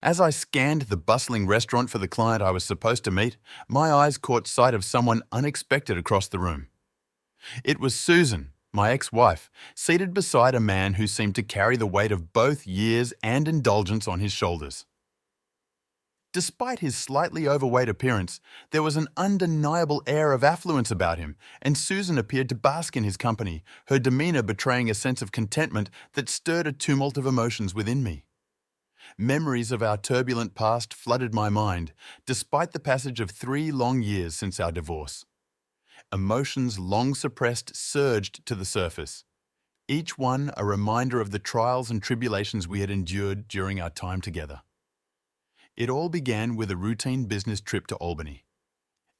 As I scanned the bustling restaurant for the client I was supposed to meet, my eyes caught sight of someone unexpected across the room. It was Susan, my ex-wife, seated beside a man who seemed to carry the weight of both years and indulgence on his shoulders. Despite his slightly overweight appearance, there was an undeniable air of affluence about him, and Susan appeared to bask in his company, her demeanor betraying a sense of contentment that stirred a tumult of emotions within me. Memories of our turbulent past flooded my mind, despite the passage of 3 long years since our divorce. Emotions long suppressed surged to the surface, each one a reminder of the trials and tribulations we had endured during our time together. It all began with a routine business trip to Albany.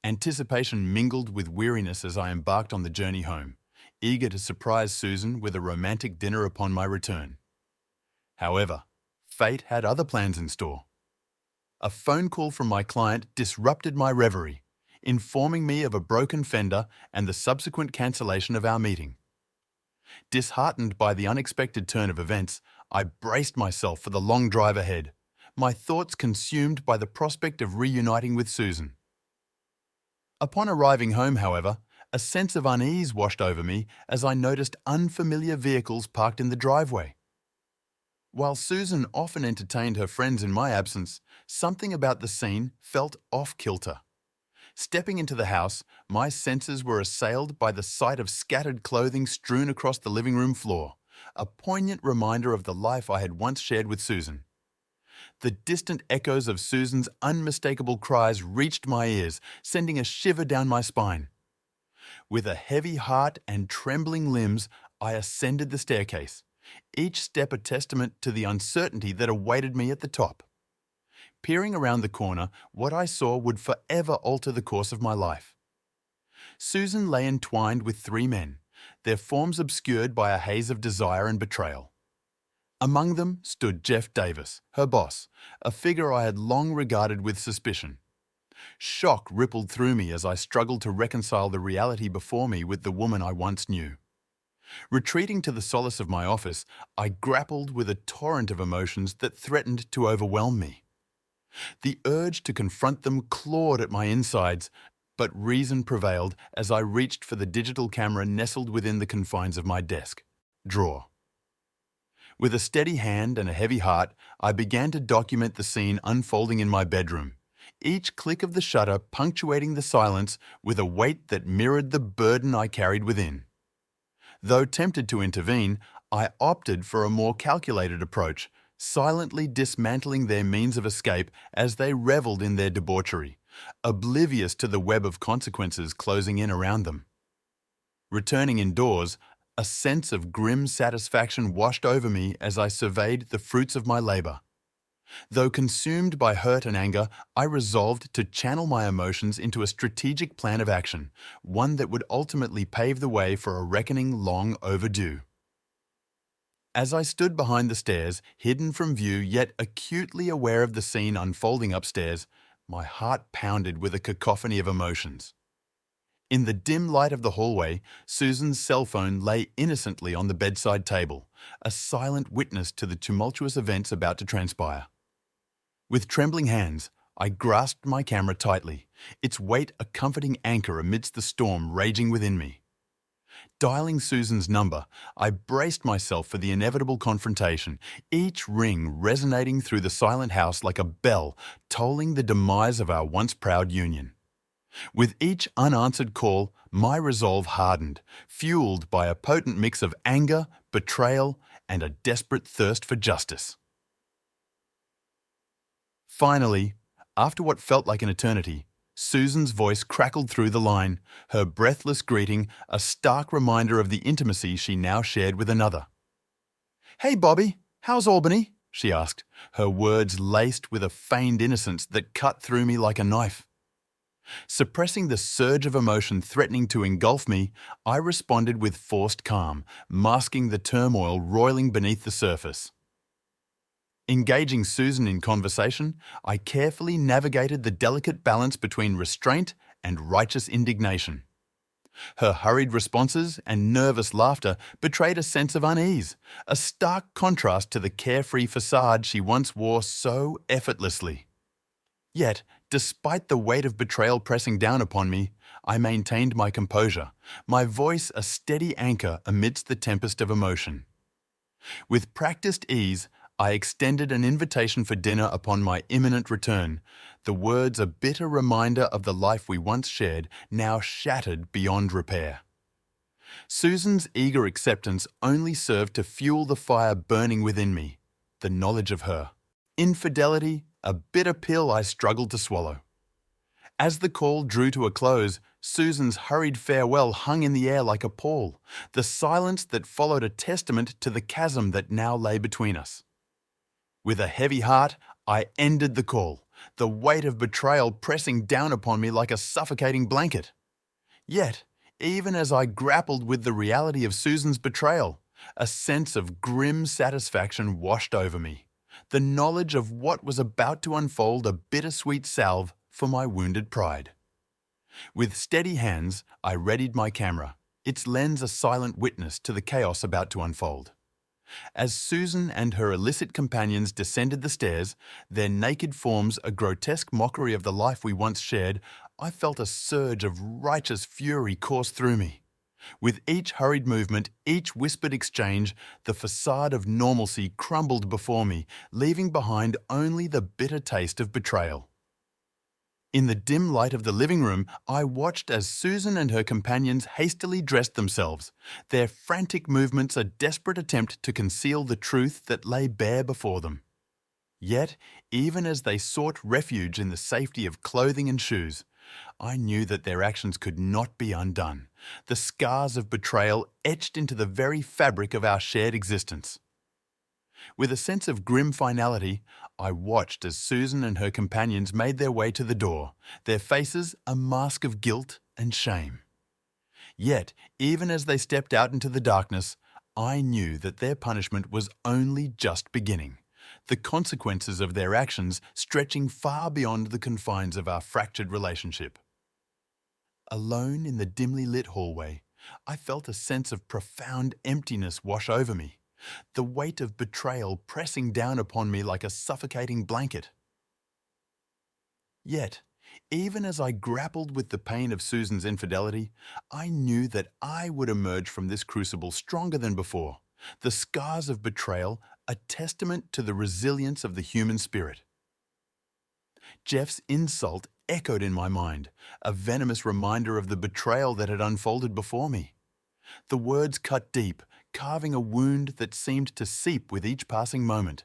Anticipation mingled with weariness as I embarked on the journey home, eager to surprise Susan with a romantic dinner upon my return. However, fate had other plans in store. A phone call from my client disrupted my reverie, informing me of a broken fender and the subsequent cancellation of our meeting. Disheartened by the unexpected turn of events, I braced myself for the long drive ahead, my thoughts consumed by the prospect of reuniting with Susan. Upon arriving home, however, a sense of unease washed over me as I noticed unfamiliar vehicles parked in the driveway. While Susan often entertained her friends in my absence, something about the scene felt off-kilter. Stepping into the house, my senses were assailed by the sight of scattered clothing strewn across the living room floor, a poignant reminder of the life I had once shared with Susan. The distant echoes of Susan's unmistakable cries reached my ears, sending a shiver down my spine. With a heavy heart and trembling limbs, I ascended the staircase, each step a testament to the uncertainty that awaited me at the top. Peering around the corner, what I saw would forever alter the course of my life. Susan lay entwined with 3 men, their forms obscured by a haze of desire and betrayal. Among them stood Jeff Davis, her boss, a figure I had long regarded with suspicion. Shock rippled through me as I struggled to reconcile the reality before me with the woman I once knew. Retreating to the solace of my office, I grappled with a torrent of emotions that threatened to overwhelm me. The urge to confront them clawed at my insides, but reason prevailed as I reached for the digital camera nestled within the confines of my desk drawer. With a steady hand and a heavy heart, I began to document the scene unfolding in my bedroom, each click of the shutter punctuating the silence with a weight that mirrored the burden I carried within. Though tempted to intervene, I opted for a more calculated approach, silently dismantling their means of escape as they reveled in their debauchery, oblivious to the web of consequences closing in around them. Returning indoors, a sense of grim satisfaction washed over me as I surveyed the fruits of my labor. Though consumed by hurt and anger, I resolved to channel my emotions into a strategic plan of action, one that would ultimately pave the way for a reckoning long overdue. As I stood behind the stairs, hidden from view yet acutely aware of the scene unfolding upstairs, my heart pounded with a cacophony of emotions. In the dim light of the hallway, Susan's cell phone lay innocently on the bedside table, a silent witness to the tumultuous events about to transpire. With trembling hands, I grasped my camera tightly, its weight a comforting anchor amidst the storm raging within me. Dialing Susan's number, I braced myself for the inevitable confrontation, each ring resonating through the silent house like a bell tolling the demise of our once proud union. With each unanswered call, my resolve hardened, fueled by a potent mix of anger, betrayal, and a desperate thirst for justice. Finally, after what felt like an eternity, Susan's voice crackled through the line, her breathless greeting a stark reminder of the intimacy she now shared with another. "Hey, Bobby, how's Albany?" she asked, her words laced with a feigned innocence that cut through me like a knife. Suppressing the surge of emotion threatening to engulf me, I responded with forced calm, masking the turmoil roiling beneath the surface. Engaging Susan in conversation, I carefully navigated the delicate balance between restraint and righteous indignation. Her hurried responses and nervous laughter betrayed a sense of unease, a stark contrast to the carefree facade she once wore so effortlessly. Yet, despite the weight of betrayal pressing down upon me, I maintained my composure, my voice a steady anchor amidst the tempest of emotion. With practiced ease, I extended an invitation for dinner upon my imminent return, the words a bitter reminder of the life we once shared, now shattered beyond repair. Susan's eager acceptance only served to fuel the fire burning within me, the knowledge of her. Infidelity, a bitter pill I struggled to swallow. As the call drew to a close, Susan's hurried farewell hung in the air like a pall, the silence that followed a testament to the chasm that now lay between us. With a heavy heart, I ended the call, the weight of betrayal pressing down upon me like a suffocating blanket. Yet, even as I grappled with the reality of Susan's betrayal, a sense of grim satisfaction washed over me, the knowledge of what was about to unfold a bittersweet salve for my wounded pride. With steady hands, I readied my camera, its lens a silent witness to the chaos about to unfold. As Susan and her illicit companions descended the stairs, their naked forms a grotesque mockery of the life we once shared, I felt a surge of righteous fury course through me. With each hurried movement, each whispered exchange, the facade of normalcy crumbled before me, leaving behind only the bitter taste of betrayal. In the dim light of the living room, I watched as Susan and her companions hastily dressed themselves, their frantic movements a desperate attempt to conceal the truth that lay bare before them. Yet, even as they sought refuge in the safety of clothing and shoes, I knew that their actions could not be undone, the scars of betrayal etched into the very fabric of our shared existence. With a sense of grim finality, I watched as Susan and her companions made their way to the door, their faces a mask of guilt and shame. Yet, even as they stepped out into the darkness, I knew that their punishment was only just beginning, the consequences of their actions stretching far beyond the confines of our fractured relationship. Alone in the dimly lit hallway, I felt a sense of profound emptiness wash over me, the weight of betrayal pressing down upon me like a suffocating blanket. Yet, even as I grappled with the pain of Susan's infidelity, I knew that I would emerge from this crucible stronger than before, the scars of betrayal a testament to the resilience of the human spirit. Jeff's insult echoed in my mind, a venomous reminder of the betrayal that had unfolded before me. The words cut deep, carving a wound that seemed to seep with each passing moment.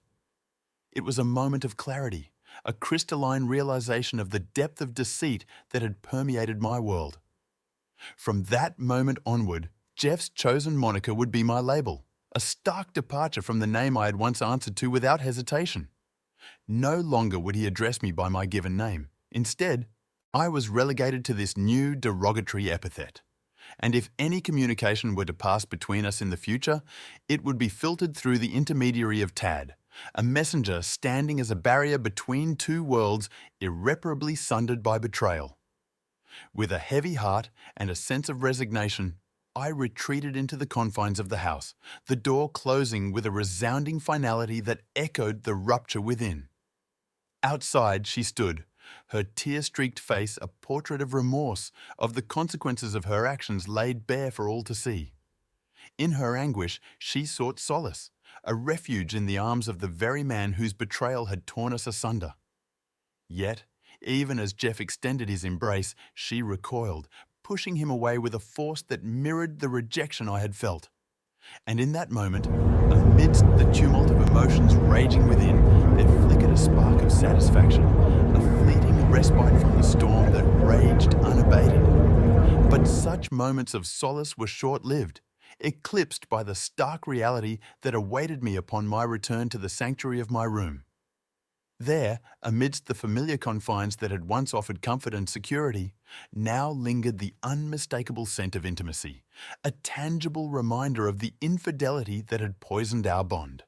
It was a moment of clarity, a crystalline realization of the depth of deceit that had permeated my world. From that moment onward, Jeff's chosen moniker would be my label, a stark departure from the name I had once answered to without hesitation. No longer would he address me by my given name. Instead, I was relegated to this new derogatory epithet. And if any communication were to pass between us in the future, it would be filtered through the intermediary of Tad, a messenger standing as a barrier between two worlds irreparably sundered by betrayal. With a heavy heart and a sense of resignation, I retreated into the confines of the house, the door closing with a resounding finality that echoed the rupture within. Outside she stood, her tear-streaked face a portrait of remorse, of the consequences of her actions laid bare for all to see. In her anguish, she sought solace, a refuge in the arms of the very man whose betrayal had torn us asunder. Yet, even as Jeff extended his embrace, she recoiled, pushing him away with a force that mirrored the rejection I had felt. And in that moment, amidst the tumult of emotions raging within, there flickered a spark of satisfaction, a fleeting respite from the storm that raged unabated. But such moments of solace were short-lived, eclipsed by the stark reality that awaited me upon my return to the sanctuary of my room. There, amidst the familiar confines that had once offered comfort and security, now lingered the unmistakable scent of intimacy, a tangible reminder of the infidelity that had poisoned our bond.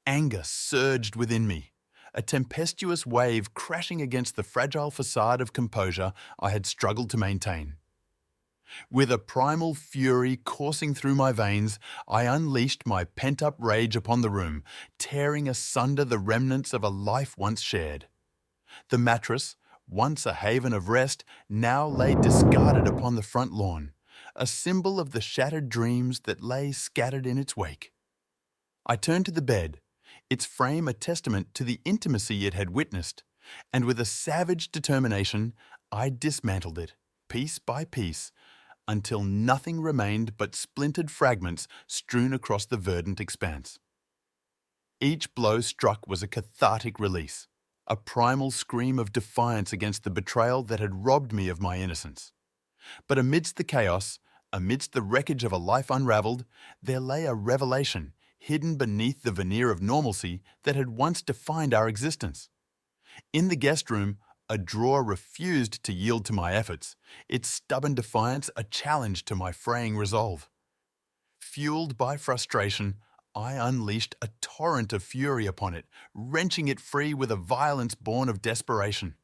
Anger surged within me, a tempestuous wave crashing against the fragile facade of composure I had struggled to maintain. With a primal fury coursing through my veins, I unleashed my pent-up rage upon the room, tearing asunder the remnants of a life once shared. The mattress, once a haven of rest, now lay discarded upon the front lawn, a symbol of the shattered dreams that lay scattered in its wake. I turned to the bed, its frame a testament to the intimacy it had witnessed, and with a savage determination, I dismantled it, piece by piece, until nothing remained but splintered fragments strewn across the verdant expanse. Each blow struck was a cathartic release, a primal scream of defiance against the betrayal that had robbed me of my innocence. But amidst the chaos, amidst the wreckage of a life unraveled, there lay a revelation hidden beneath the veneer of normalcy that had once defined our existence. In the guest room, a drawer refused to yield to my efforts, its stubborn defiance a challenge to my fraying resolve. Fueled by frustration, I unleashed a torrent of fury upon it, wrenching it free with a violence born of desperation.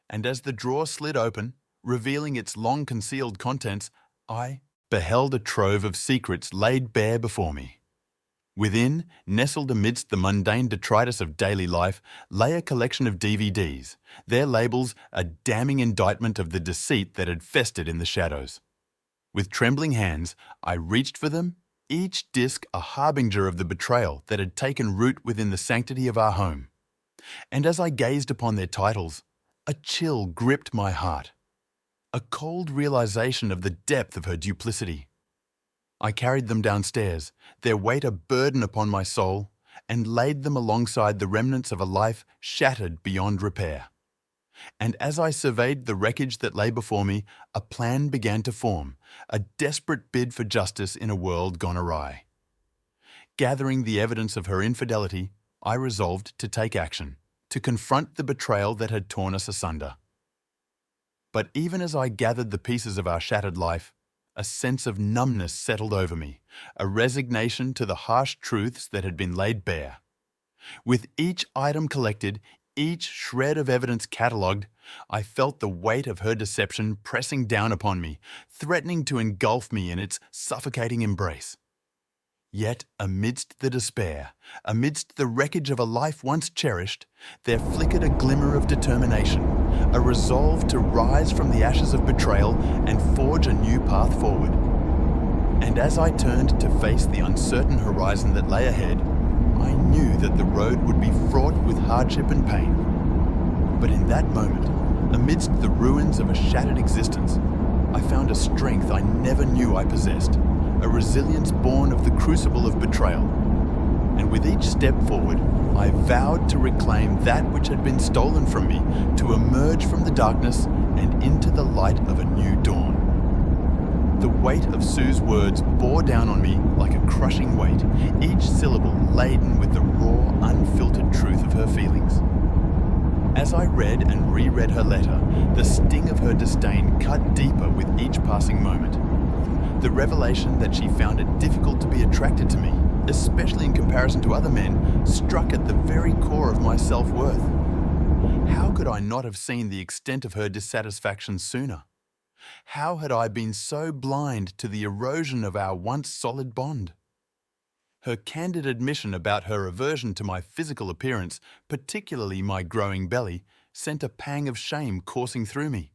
And as the drawer slid open, revealing its long-concealed contents, I beheld a trove of secrets laid bare before me. Within, nestled amidst the mundane detritus of daily life, lay a collection of DVDs, their labels a damning indictment of the deceit that had festered in the shadows. With trembling hands, I reached for them, each disc a harbinger of the betrayal that had taken root within the sanctity of our home. And as I gazed upon their titles, a chill gripped my heart, a cold realization of the depth of her duplicity. I carried them downstairs, their weight a burden upon my soul, and laid them alongside the remnants of a life shattered beyond repair. And as I surveyed the wreckage that lay before me, a plan began to form, a desperate bid for justice in a world gone awry. Gathering the evidence of her infidelity, I resolved to take action, to confront the betrayal that had torn us asunder. But even as I gathered the pieces of our shattered life, a sense of numbness settled over me, a resignation to the harsh truths that had been laid bare. With each item collected, each shred of evidence catalogued, I felt the weight of her deception pressing down upon me, threatening to engulf me in its suffocating embrace. Yet, amidst the despair, amidst the wreckage of a life once cherished, there flickered a glimmer of determination, a resolve to rise from the ashes of betrayal and forge a new path forward. And as I turned to face the uncertain horizon that lay ahead, I knew that the road would be fraught with hardship and pain. But in that moment, amidst the ruins of a shattered existence, I found a strength I never knew I possessed, a resilience born of the crucible of betrayal. And with each step forward, I vowed to reclaim that which had been stolen from me, to emerge from the darkness and into the light of a new dawn. The weight of Sue's words bore down on me like a crushing weight, each syllable laden with the raw, unfiltered truth of her feelings. As I read and reread her letter, the sting of her disdain cut deeper with each passing moment. The revelation that she found it difficult to be attracted to me, especially in comparison to other men, struck at the very core of my self-worth. How could I not have seen the extent of her dissatisfaction sooner? How had I been so blind to the erosion of our once solid bond? Her candid admission about her aversion to my physical appearance, particularly my growing belly, sent a pang of shame coursing through me.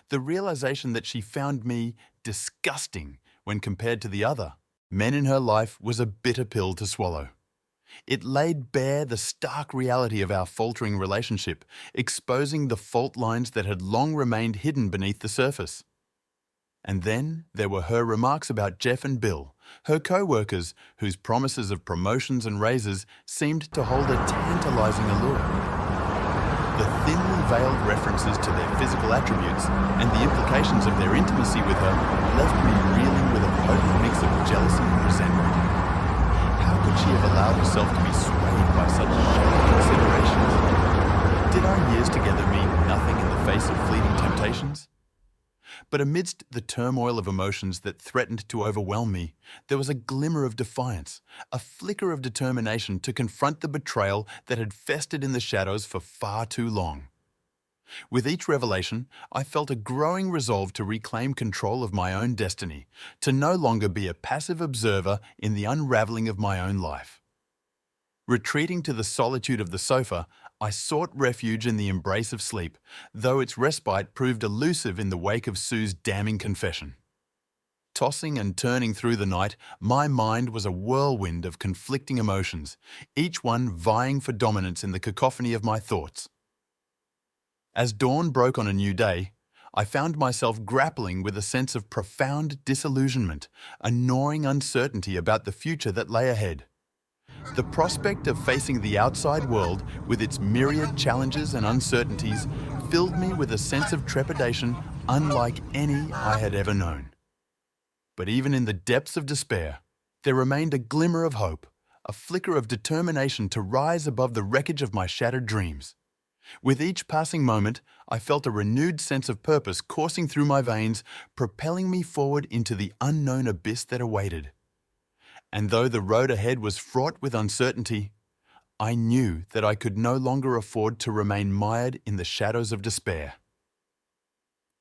The realization that she found me disgusting when compared to the other men in her life was a bitter pill to swallow. It laid bare the stark reality of our faltering relationship, exposing the fault lines that had long remained hidden beneath the surface. And then there were her remarks about Jeff and Bill, her co-workers whose promises of promotions and raises seemed to hold a tantalizing allure. The thinly veiled references to their physical attributes and the implications of their intimacy with her left me reeling with a potent mix of jealousy and resentment. How could she have allowed herself to be swayed by such shallow considerations? Did our years together mean nothing in the face of fleeting temptations? But amidst the turmoil of emotions that threatened to overwhelm me, there was a glimmer of defiance, a flicker of determination to confront the betrayal that had festered in the shadows for far too long. With each revelation, I felt a growing resolve to reclaim control of my own destiny, to no longer be a passive observer in the unraveling of my own life. Retreating to the solitude of the sofa, I sought refuge in the embrace of sleep, though its respite proved elusive in the wake of Sue's damning confession. Tossing and turning through the night, my mind was a whirlwind of conflicting emotions, each one vying for dominance in the cacophony of my thoughts. As dawn broke on a new day, I found myself grappling with a sense of profound disillusionment, a gnawing uncertainty about the future that lay ahead. The prospect of facing the outside world with its myriad challenges and uncertainties filled me with a sense of trepidation unlike any I had ever known. But even in the depths of despair, there remained a glimmer of hope, a flicker of determination to rise above the wreckage of my shattered dreams. With each passing moment, I felt a renewed sense of purpose coursing through my veins, propelling me forward into the unknown abyss that awaited. And though the road ahead was fraught with uncertainty, I knew that I could no longer afford to remain mired in the shadows of despair.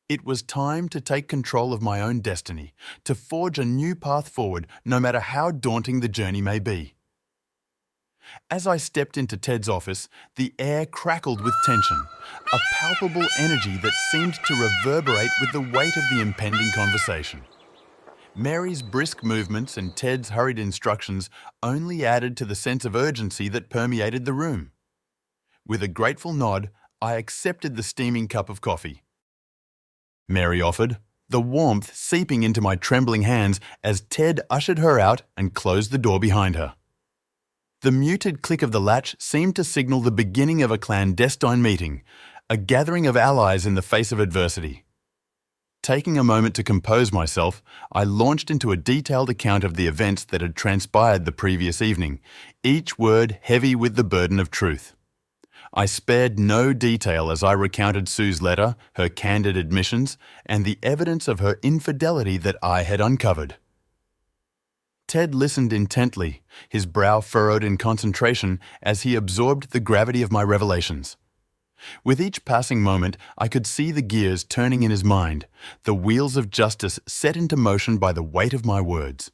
It was time to take control of my own destiny, to forge a new path forward, no matter how daunting the journey may be. As I stepped into Ted's office, the air crackled with tension, a palpable energy that seemed to reverberate with the weight of the impending conversation. Mary's brisk movements and Ted's hurried instructions only added to the sense of urgency that permeated the room. With a grateful nod, I accepted the steaming cup of coffee. Mary offered, the warmth seeping into my trembling hands as Ted ushered her out and closed the door behind her. The muted click of the latch seemed to signal the beginning of a clandestine meeting, a gathering of allies in the face of adversity. Taking a moment to compose myself, I launched into a detailed account of the events that had transpired the previous evening, each word heavy with the burden of truth. I spared no detail as I recounted Sue's letter, her candid admissions, and the evidence of her infidelity that I had uncovered. Ted listened intently, his brow furrowed in concentration as he absorbed the gravity of my revelations. With each passing moment, I could see the gears turning in his mind, the wheels of justice set into motion by the weight of my words.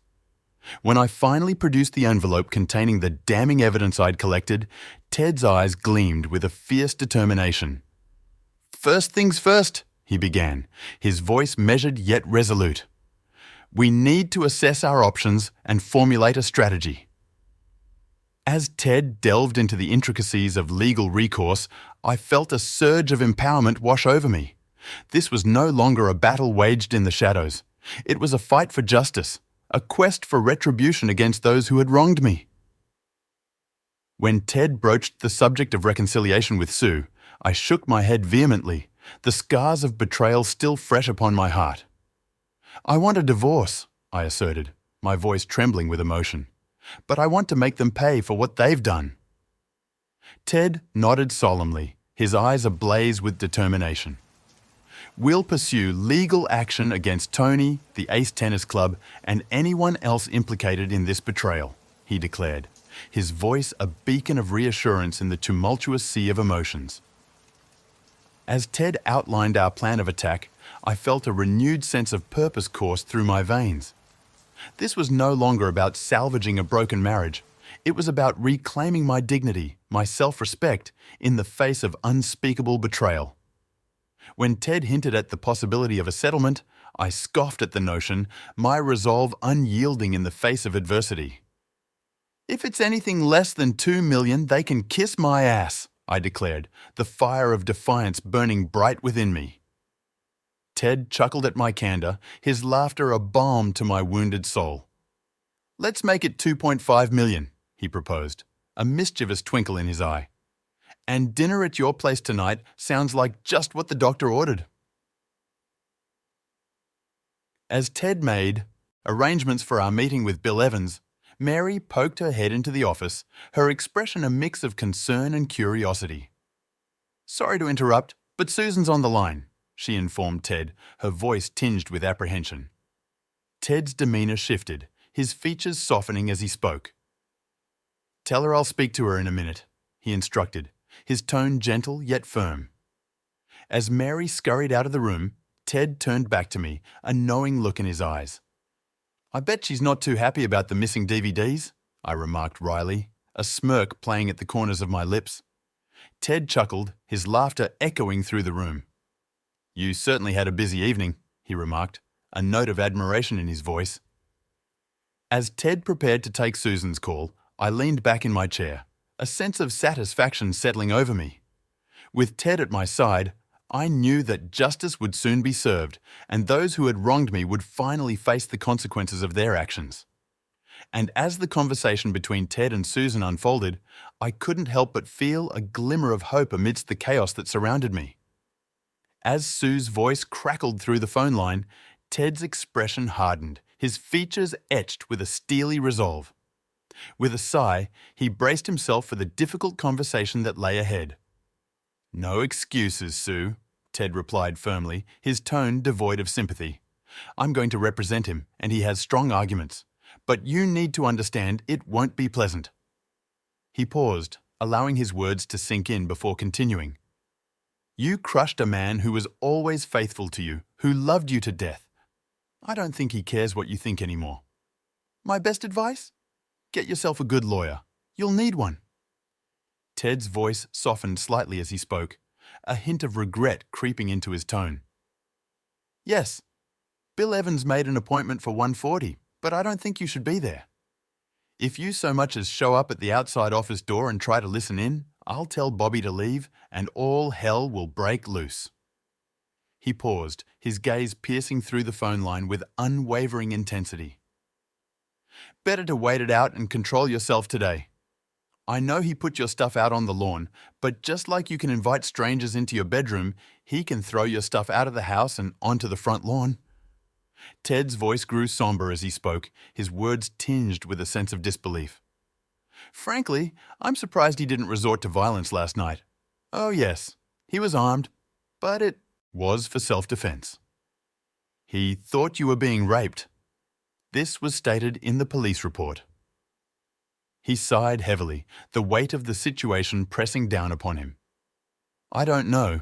When I finally produced the envelope containing the damning evidence I'd collected, Ted's eyes gleamed with a fierce determination. "First things first," he began, his voice measured yet resolute. "We need to assess our options and formulate a strategy." As Ted delved into the intricacies of legal recourse, I felt a surge of empowerment wash over me. This was no longer a battle waged in the shadows. It was a fight for justice, a quest for retribution against those who had wronged me. When Ted broached the subject of reconciliation with Sue, I shook my head vehemently, the scars of betrayal still fresh upon my heart. "I want a divorce," I asserted, my voice trembling with emotion. "But I want to make them pay for what they've done." Ted nodded solemnly, his eyes ablaze with determination. "We'll pursue legal action against Tony, the Ace Tennis Club, and anyone else implicated in this betrayal," he declared, his voice a beacon of reassurance in the tumultuous sea of emotions. As Ted outlined our plan of attack, I felt a renewed sense of purpose course through my veins. This was no longer about salvaging a broken marriage. It was about reclaiming my dignity, my self-respect, in the face of unspeakable betrayal. When Ted hinted at the possibility of a settlement, I scoffed at the notion, my resolve unyielding in the face of adversity. "If it's anything less than $2 million, they can kiss my ass," I declared, the fire of defiance burning bright within me. Ted chuckled at my candor, his laughter a balm to my wounded soul. "Let's make it $2.5 million, he proposed, a mischievous twinkle in his eye. "And dinner at your place tonight sounds like just what the doctor ordered." As Ted made arrangements for our meeting with Bill Evans, Mary poked her head into the office, her expression a mix of concern and curiosity. "Sorry to interrupt, but Susan's on the line," she informed Ted, her voice tinged with apprehension. Ted's demeanor shifted, his features softening as he spoke. "Tell her I'll speak to her in a minute," he instructed, his tone gentle yet firm. As Mary scurried out of the room, Ted turned back to me, a knowing look in his eyes. "I bet she's not too happy about the missing DVDs," I remarked wryly, a smirk playing at the corners of my lips. Ted chuckled, his laughter echoing through the room. "You certainly had a busy evening," he remarked, a note of admiration in his voice. As Ted prepared to take Susan's call, I leaned back in my chair, a sense of satisfaction settling over me. With Ted at my side, I knew that justice would soon be served, and those who had wronged me would finally face the consequences of their actions. And as the conversation between Ted and Susan unfolded, I couldn't help but feel a glimmer of hope amidst the chaos that surrounded me. As Sue's voice crackled through the phone line, Ted's expression hardened, his features etched with a steely resolve. With a sigh, he braced himself for the difficult conversation that lay ahead. "No excuses, Sue," Ted replied firmly, his tone devoid of sympathy. "I'm going to represent him, and he has strong arguments. But you need to understand it won't be pleasant." He paused, allowing his words to sink in before continuing. "You crushed a man who was always faithful to you, who loved you to death. I don't think he cares what you think anymore. My best advice? Get yourself a good lawyer. You'll need one." Ted's voice softened slightly as he spoke, a hint of regret creeping into his tone. "Yes, Bill Evans made an appointment for 1:40, but I don't think you should be there. If you so much as show up at the outside office door and try to listen in, I'll tell Bobby to leave, and all hell will break loose." He paused, his gaze piercing through the phone line with unwavering intensity. "Better to wait it out and control yourself today. I know he put your stuff out on the lawn, but just like you can invite strangers into your bedroom, he can throw your stuff out of the house and onto the front lawn." Ted's voice grew somber as he spoke, his words tinged with a sense of disbelief. "Frankly, I'm surprised he didn't resort to violence last night. Oh yes, he was armed, but it was for self-defense. He thought you were being raped." This was stated in the police report. He sighed heavily, the weight of the situation pressing down upon him. "I don't know,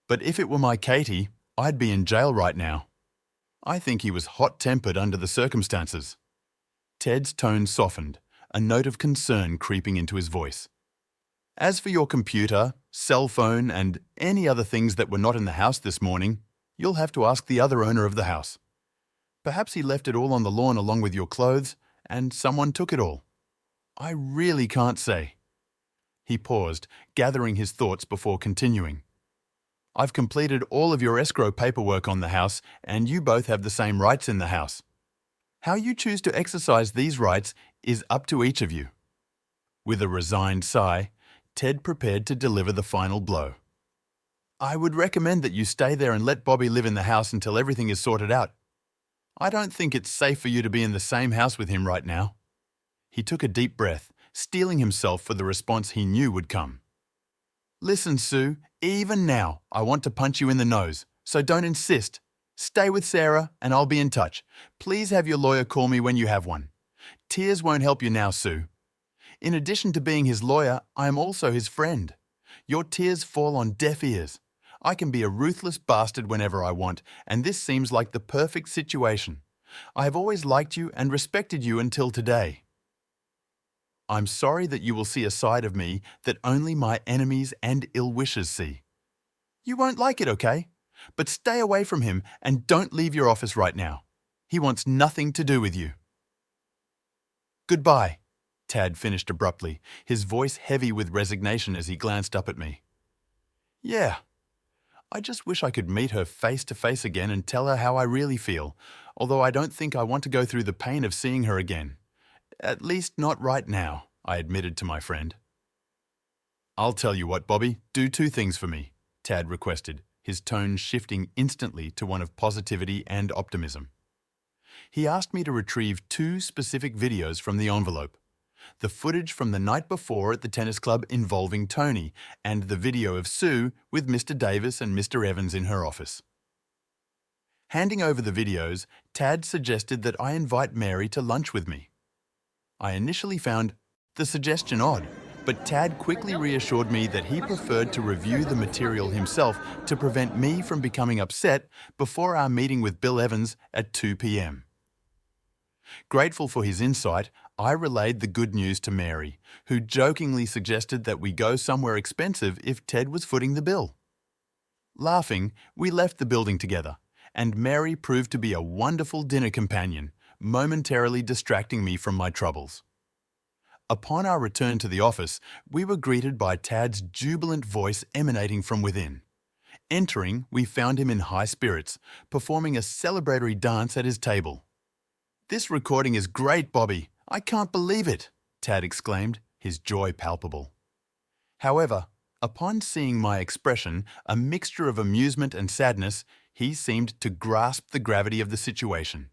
but if it were my Katie, I'd be in jail right now. I think he was hot-tempered under the circumstances." Ted's tone softened, a note of concern creeping into his voice. "As for your computer, cell phone, and any other things that were not in the house this morning, you'll have to ask the other owner of the house. Perhaps he left it all on the lawn along with your clothes, and someone took it all. I really can't say." He paused, gathering his thoughts before continuing. "I've completed all of your escrow paperwork on the house, and you both have the same rights in the house. How you choose to exercise these rights is up to each of you." With a resigned sigh, Ted prepared to deliver the final blow. "I would recommend that you stay there and let Bobby live in the house until everything is sorted out. I don't think it's safe for you to be in the same house with him right now." He took a deep breath, steeling himself for the response he knew would come. "Listen, Sue, even now, I want to punch you in the nose, so don't insist. Stay with Sarah, and I'll be in touch. Please have your lawyer call me when you have one. Tears won't help you now, Sue. In addition to being his lawyer, I am also his friend. Your tears fall on deaf ears. I can be a ruthless bastard whenever I want, and this seems like the perfect situation. I have always liked you and respected you until today. I'm sorry that you will see a side of me that only my enemies and ill-wishers see. You won't like it, okay? But stay away from him and don't leave your office right now. He wants nothing to do with you." "Goodbye," Tad finished abruptly, his voice heavy with resignation as he glanced up at me. "Yeah, I just wish I could meet her face to face again and tell her how I really feel, although I don't think I want to go through the pain of seeing her again. At least not right now," I admitted to my friend. "I'll tell you what, Bobby, do two things for me," Tad requested, his tone shifting instantly to one of positivity and optimism. He asked me to retrieve two specific videos from the envelope: the footage from the night before at the tennis club involving Tony, and the video of Sue with Mr. Davis and Mr. Evans in her office. Handing over the videos, Tad suggested that I invite Mary to lunch with me. I initially found the suggestion odd, but Tad quickly reassured me that he preferred to review the material himself to prevent me from becoming upset before our meeting with Bill Evans at 2 p.m. Grateful for his insight, I relayed the good news to Mary, who jokingly suggested that we go somewhere expensive if Ted was footing the bill. Laughing, we left the building together, and Mary proved to be a wonderful dinner companion, momentarily distracting me from my troubles. Upon our return to the office, we were greeted by Tad's jubilant voice emanating from within. Entering, we found him in high spirits, performing a celebratory dance at his table. "This recording is great, Bobby. I can't believe it," Tad exclaimed, his joy palpable. However, upon seeing my expression, a mixture of amusement and sadness, he seemed to grasp the gravity of the situation.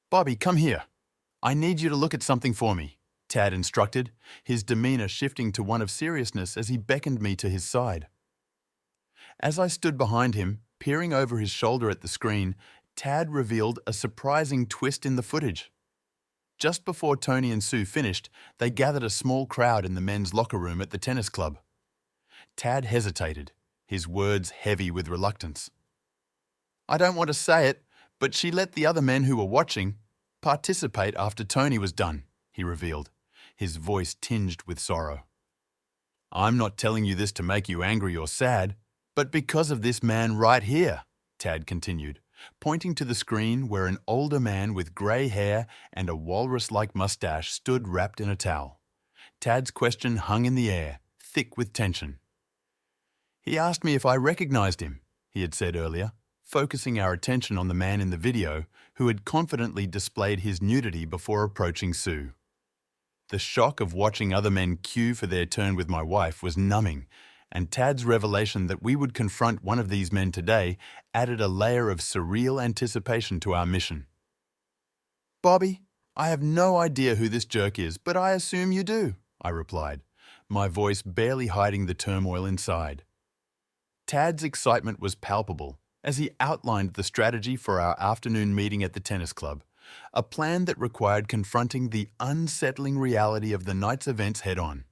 "Bobby, come here. I need you to look at something for me," Tad instructed, his demeanor shifting to one of seriousness as he beckoned me to his side. As I stood behind him, peering over his shoulder at the screen, Tad revealed a surprising twist in the footage. Just before Tony and Sue finished, they gathered a small crowd in the men's locker room at the tennis club. Tad hesitated, his words heavy with reluctance. "I don't want to say it, but she let the other men who were watching participate after Tony was done," he revealed, his voice tinged with sorrow. "I'm not telling you this to make you angry or sad, but because of this man right here," Tad continued, pointing to the screen where an older man with grey hair and a walrus-like mustache stood wrapped in a towel. Tad's question hung in the air, thick with tension. "He asked me if I recognized him," he had said earlier, focusing our attention on the man in the video who had confidently displayed his nudity before approaching Sue. The shock of watching other men queue for their turn with my wife was numbing, and Tad's revelation that we would confront one of these men today added a layer of surreal anticipation to our mission. "Bobby, I have no idea who this jerk is, but I assume you do," I replied, my voice barely hiding the turmoil inside. Tad's excitement was palpable as he outlined the strategy for our afternoon meeting at the tennis club, a plan that required confronting the unsettling reality of the night's events head-on.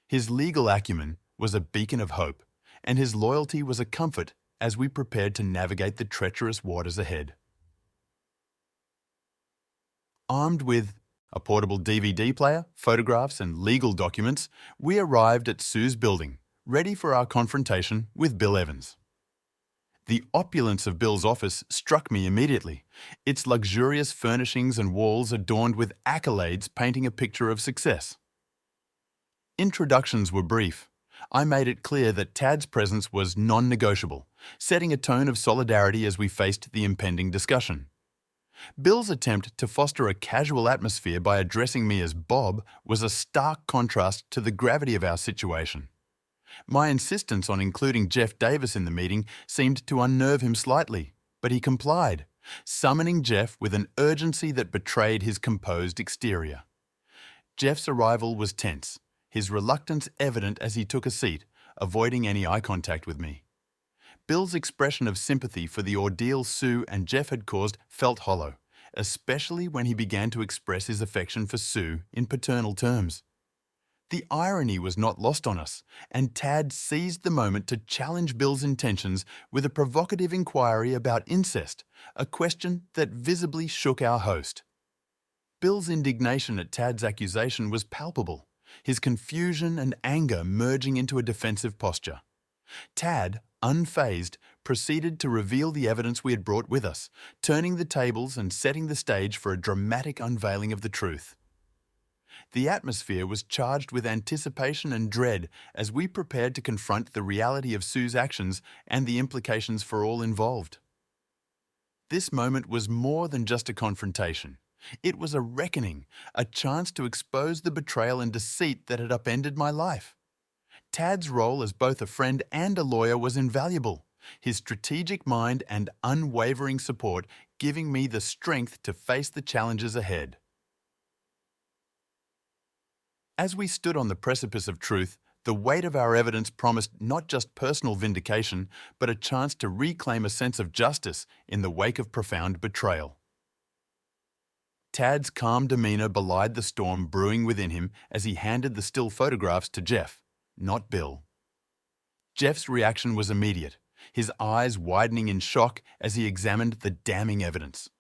His legal acumen was a beacon of hope, and his loyalty was a comfort as we prepared to navigate the treacherous waters ahead. Armed with a portable DVD player, photographs, and legal documents, we arrived at Sue's building, ready for our confrontation with Bill Evans. The opulence of Bill's office struck me immediately, its luxurious furnishings and walls adorned with accolades painting a picture of success. Introductions were brief. I made it clear that Tad's presence was non-negotiable, setting a tone of solidarity as we faced the impending discussion. Bill's attempt to foster a casual atmosphere by addressing me as Bob was a stark contrast to the gravity of our situation. My insistence on including Jeff Davis in the meeting seemed to unnerve him slightly, but he complied, summoning Jeff with an urgency that betrayed his composed exterior. Jeff's arrival was tense, his reluctance evident as he took a seat, avoiding any eye contact with me. Bill's expression of sympathy for the ordeal Sue and Jeff had caused felt hollow, especially when he began to express his affection for Sue in paternal terms. The irony was not lost on us, and Tad seized the moment to challenge Bill's intentions with a provocative inquiry about incest, a question that visibly shook our host. Bill's indignation at Tad's accusation was palpable, his confusion and anger merging into a defensive posture. Tad, unfazed, proceeded to reveal the evidence we had brought with us, turning the tables and setting the stage for a dramatic unveiling of the truth. The atmosphere was charged with anticipation and dread as we prepared to confront the reality of Sue's actions and the implications for all involved. This moment was more than just a confrontation. It was a reckoning, a chance to expose the betrayal and deceit that had upended my life. Tad's role as both a friend and a lawyer was invaluable, his strategic mind and unwavering support giving me the strength to face the challenges ahead. As we stood on the precipice of truth, the weight of our evidence promised not just personal vindication, but a chance to reclaim a sense of justice in the wake of profound betrayal. Tad's calm demeanor belied the storm brewing within him as he handed the still photographs to Jeff, not Bill. Jeff's reaction was immediate, his eyes widening in shock as he examined the damning evidence.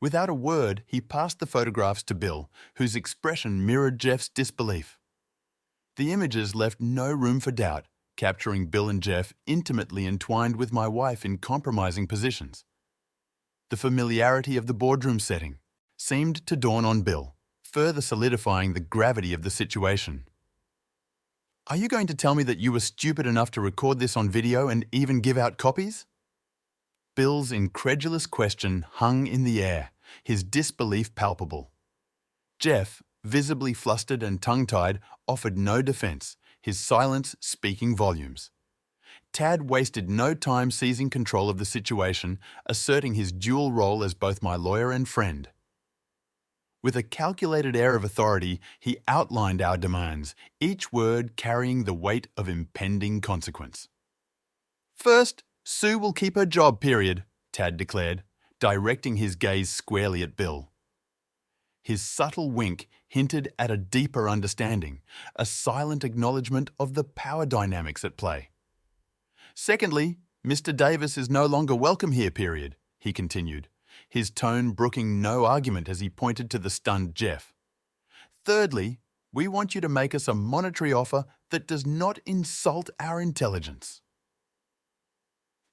Without a word, he passed the photographs to Bill, whose expression mirrored Jeff's disbelief. The images left no room for doubt, capturing Bill and Jeff intimately entwined with my wife in compromising positions. The familiarity of the boardroom setting seemed to dawn on Bill, further solidifying the gravity of the situation. "Are you going to tell me that you were stupid enough to record this on video and even give out copies?" Bill's incredulous question hung in the air, his disbelief palpable. Jeff, visibly flustered and tongue-tied, offered no defense, his silence speaking volumes. Tad wasted no time seizing control of the situation, asserting his dual role as both my lawyer and friend. With a calculated air of authority, he outlined our demands, each word carrying the weight of impending consequence. "First, Sue will keep her job, period," Tad declared, directing his gaze squarely at Bill. His subtle wink hinted at a deeper understanding, a silent acknowledgement of the power dynamics at play. "Secondly, Mr. Davis is no longer welcome here, period," he continued, his tone brooking no argument as he pointed to the stunned Jeff. "Thirdly, we want you to make us a monetary offer that does not insult our intelligence."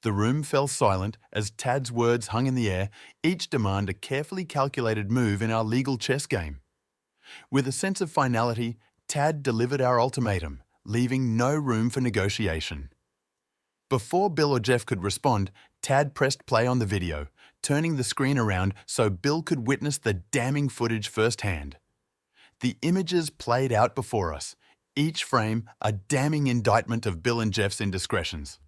The room fell silent as Tad's words hung in the air, each demand a carefully calculated move in our legal chess game. With a sense of finality, Tad delivered our ultimatum, leaving no room for negotiation. Before Bill or Jeff could respond, Tad pressed play on the video, turning the screen around so Bill could witness the damning footage firsthand. The images played out before us, each frame a damning indictment of Bill and Jeff's indiscretions.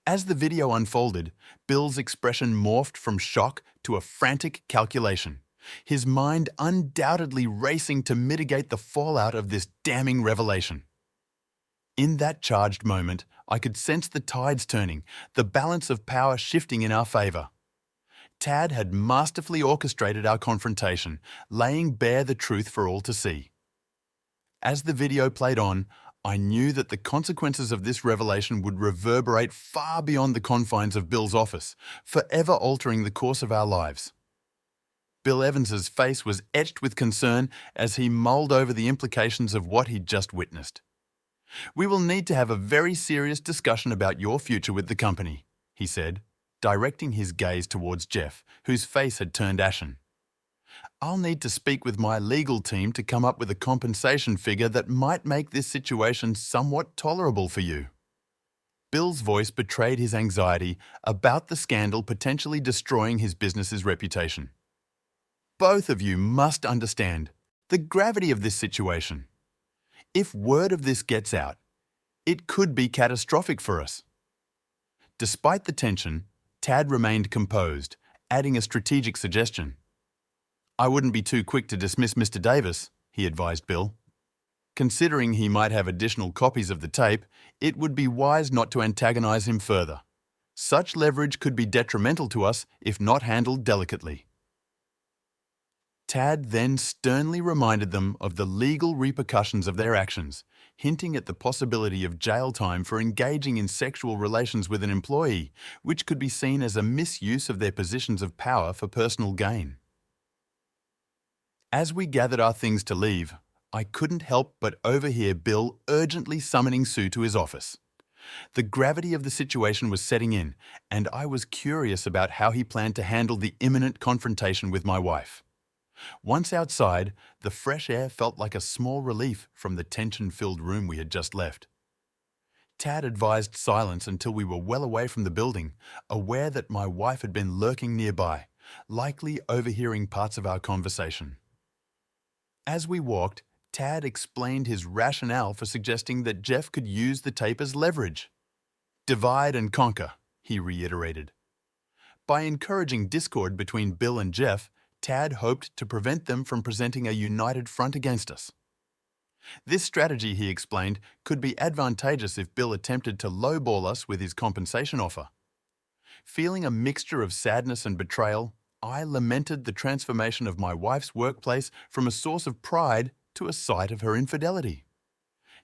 As the video unfolded, Bill's expression morphed from shock to a frantic calculation, his mind undoubtedly racing to mitigate the fallout of this damning revelation. In that charged moment, I could sense the tides turning, the balance of power shifting in our favor. Tad had masterfully orchestrated our confrontation, laying bare the truth for all to see. As the video played on, I knew that the consequences of this revelation would reverberate far beyond the confines of Bill's office, forever altering the course of our lives. Bill Evans's face was etched with concern as he mulled over the implications of what he'd just witnessed. "We will need to have a very serious discussion about your future with the company," he said, directing his gaze towards Jeff, whose face had turned ashen. "I'll need to speak with my legal team to come up with a compensation figure that might make this situation somewhat tolerable for you." Bill's voice betrayed his anxiety about the scandal potentially destroying his business's reputation. "Both of you must understand the gravity of this situation. If word of this gets out, it could be catastrophic for us." Despite the tension, Tad remained composed, adding a strategic suggestion. "I wouldn't be too quick to dismiss Mr. Davis," he advised Bill. "Considering he might have additional copies of the tape, it would be wise not to antagonize him further. Such leverage could be detrimental to us if not handled delicately." Tad then sternly reminded them of the legal repercussions of their actions, hinting at the possibility of jail time for engaging in sexual relations with an employee, which could be seen as a misuse of their positions of power for personal gain. As we gathered our things to leave, I couldn't help but overhear Bill urgently summoning Sue to his office. The gravity of the situation was setting in, and I was curious about how he planned to handle the imminent confrontation with my wife. Once outside, the fresh air felt like a small relief from the tension-filled room we had just left. Tad advised silence until we were well away from the building, aware that my wife had been lurking nearby, likely overhearing parts of our conversation. As we walked, Tad explained his rationale for suggesting that Jeff could use the tape as leverage. "Divide and conquer," he reiterated. By encouraging discord between Bill and Jeff, Tad hoped to prevent them from presenting a united front against us. This strategy, he explained, could be advantageous if Bill attempted to lowball us with his compensation offer. Feeling a mixture of sadness and betrayal, I lamented the transformation of my wife's workplace from a source of pride to a site of her infidelity.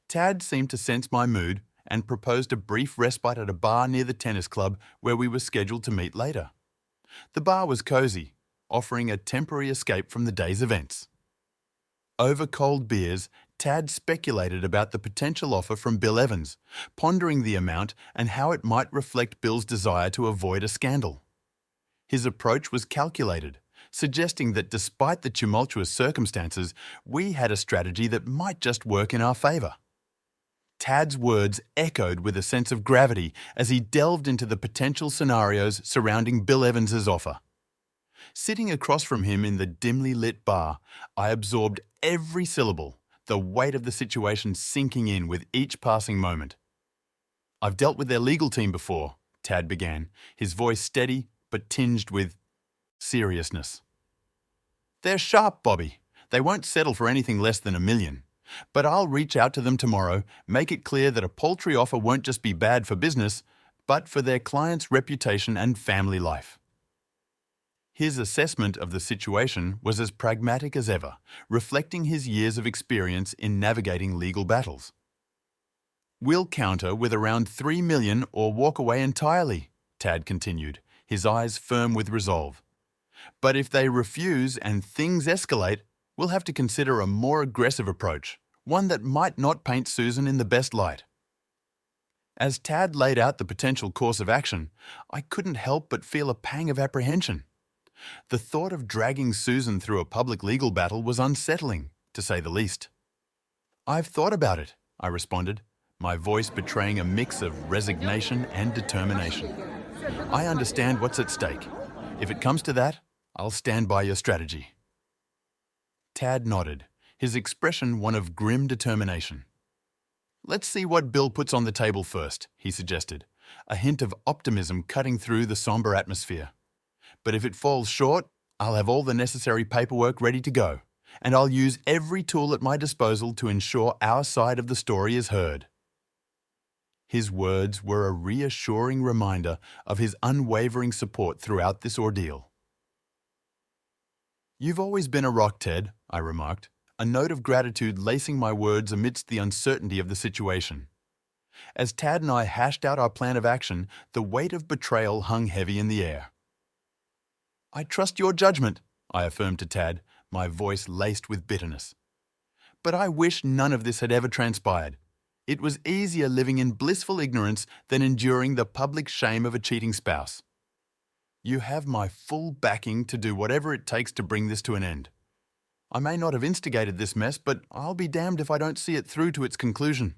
Tad seemed to sense my mood and proposed a brief respite at a bar near the tennis club where we were scheduled to meet later. The bar was cozy, offering a temporary escape from the day's events. Over cold beers, Tad speculated about the potential offer from Bill Evans, pondering the amount and how it might reflect Bill's desire to avoid a scandal. His approach was calculated, suggesting that despite the tumultuous circumstances, we had a strategy that might just work in our favor. Tad's words echoed with a sense of gravity as he delved into the potential scenarios surrounding Bill Evans's offer. Sitting across from him in the dimly lit bar, I absorbed every syllable, the weight of the situation sinking in with each passing moment. "I've dealt with their legal team before," Tad began, his voice steady but tinged with seriousness. "They're sharp, Bobby. They won't settle for anything less than $1 million. But I'll reach out to them tomorrow, make it clear that a paltry offer won't just be bad for business, but for their client's reputation and family life." His assessment of the situation was as pragmatic as ever, reflecting his years of experience in navigating legal battles. "We'll counter with around $3 million or walk away entirely," Tad continued, his eyes firm with resolve. "But if they refuse and things escalate, we'll have to consider a more aggressive approach, one that might not paint Susan in the best light." As Tad laid out the potential course of action, I couldn't help but feel a pang of apprehension. The thought of dragging Susan through a public legal battle was unsettling, to say the least. "I've thought about it," I responded, my voice betraying a mix of resignation and determination. "I understand what's at stake. If it comes to that, I'll stand by your strategy." Tad nodded, his expression one of grim determination. "Let's see what Bill puts on the table first," he suggested, a hint of optimism cutting through the somber atmosphere. "But if it falls short, I'll have all the necessary paperwork ready to go, and I'll use every tool at my disposal to ensure our side of the story is heard." His words were a reassuring reminder of his unwavering support throughout this ordeal. "You've always been a rock, Ted," I remarked, a note of gratitude lacing my words amidst the uncertainty of the situation. As Tad and I hashed out our plan of action, the weight of betrayal hung heavy in the air. "I trust your judgment," I affirmed to Tad, my voice laced with bitterness. "But I wish none of this had ever transpired. It was easier living in blissful ignorance than enduring the public shame of a cheating spouse. You have my full backing to do whatever it takes to bring this to an end. I may not have instigated this mess, but I'll be damned if I don't see it through to its conclusion."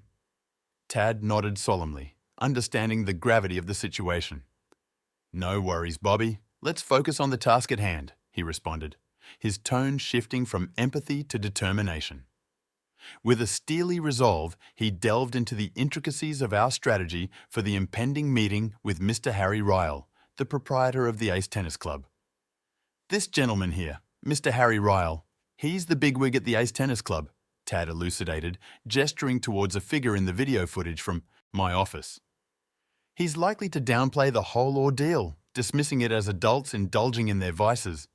Tad nodded solemnly, understanding the gravity of the situation. "No worries, Bobby. Let's focus on the task at hand," he responded, his tone shifting from empathy to determination. With a steely resolve, he delved into the intricacies of our strategy for the impending meeting with Mr. Harry Ryle, the proprietor of the Ace Tennis Club. "This gentleman here, Mr. Harry Ryle, he's the bigwig at the Ace Tennis Club," Tad elucidated, gesturing towards a figure in the video footage from my office. "He's likely to downplay the whole ordeal, dismissing it as adults indulging in their vices.